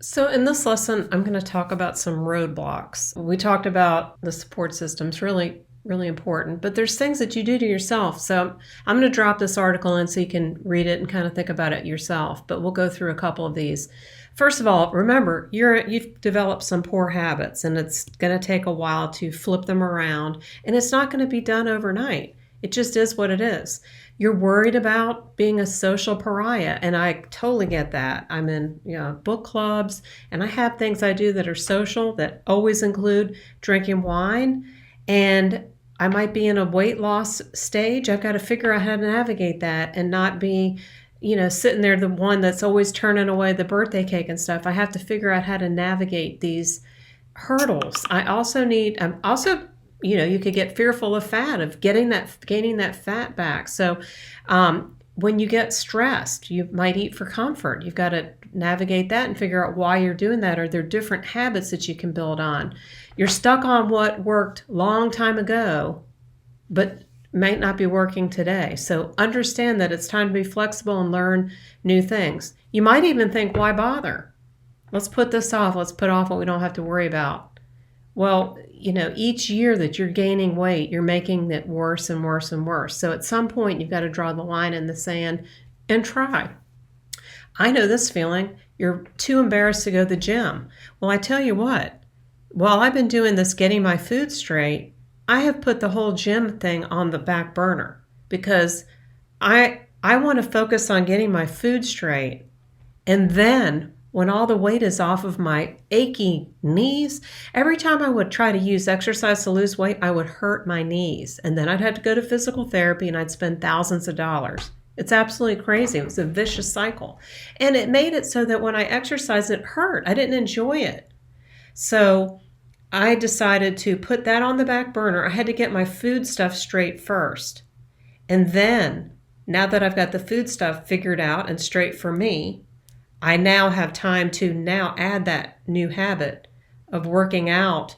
So, in this lesson, I'm going to talk about some roadblocks. We talked about the support systems, really, really important, but there's things that you do to yourself. So, I'm going to drop this article in so you can read it and kind of think about it yourself, but we'll go through a couple of these. First of all, remember, you've developed some poor habits, and it's going to take a while to flip them around, and it's not going to be done overnight. It just is what it is. You're worried about being a social pariah, and I totally get that. I'm in, book clubs, and I have things I do that are social that always include drinking wine, and I might be in a weight loss stage. I've got to figure out how to navigate that and not be, sitting there the one that's always turning away the birthday cake and stuff. I have to figure out how to navigate these hurdles. I'm also, you could get fearful of fat, of gaining that fat back. So when you get stressed, you might eat for comfort. You've got to navigate that and figure out why you're doing that. Are there different habits that you can build on? You're stuck on what worked long time ago, but might not be working today. So understand that it's time to be flexible and learn new things. You might even think, why bother? Let's put this off. Let's put off what we don't have to worry about. Well, each year that you're gaining weight, you're making it worse and worse and worse. So at some point, you've got to draw the line in the sand and try. I know this feeling. You're too embarrassed to go to the gym. Well, I tell you what, while I've been doing this getting my food straight, I have put the whole gym thing on the back burner because I want to focus on getting my food straight. And then when all the weight is off of my achy knees, every time I would try to use exercise to lose weight, I would hurt my knees. And then I'd have to go to physical therapy and I'd spend thousands of dollars. It's absolutely crazy. It was a vicious cycle. And it made it so that when I exercised, it hurt. I didn't enjoy it. So I decided to put that on the back burner. I had to get my food stuff straight first. And then, now that I've got the food stuff figured out and straight for me, I now have time to now add that new habit of working out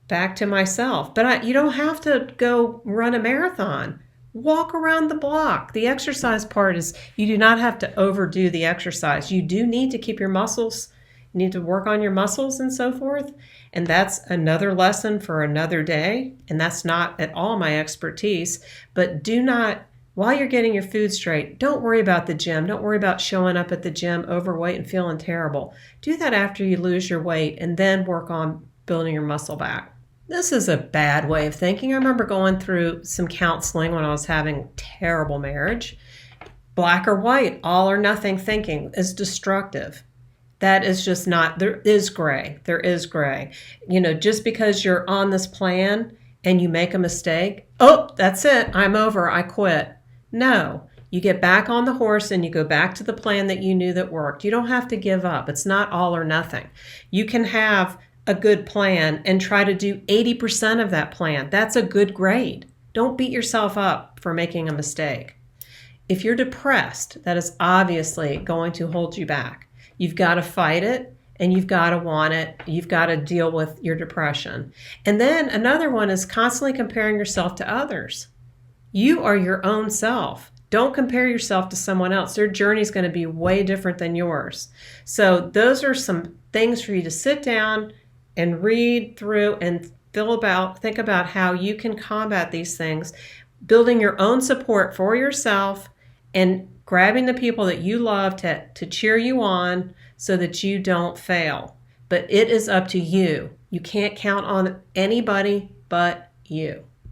back to myself. But you don't have to go run a marathon. Walk around the block. The exercise part is you do not have to overdo the exercise. You do need to keep your muscles, you need to work on your muscles and so forth. And that's another lesson for another day. And that's not at all my expertise. But do not, while you're getting your food straight, don't worry about the gym. Don't worry about showing up at the gym overweight and feeling terrible. Do that after you lose your weight and then work on building your muscle back. This is a bad way of thinking. I remember going through some counseling when I was having terrible marriage. Black or white, all or nothing thinking is destructive. That is just not, there is gray. There is gray. Just because you're on this plan and you make a mistake, oh, that's it. I'm over. I quit. No, you get back on the horse and you go back to the plan that you knew that worked. You don't have to give up. It's not all or nothing. You can have a good plan and try to do 80% of that plan. That's a good grade. Don't beat yourself up for making a mistake. If you're depressed, that is obviously going to hold you back. You've got to fight it and you've got to want it. You've got to deal with your depression. And then another one is constantly comparing yourself to others. You are your own self. Don't compare yourself to someone else. Their journey is going to be way different than yours. So those are some things for you to sit down and read through and think about how you can combat these things, building your own support for yourself and grabbing the people that you love to cheer you on so that you don't fail. But it is up to you. You can't count on anybody but you.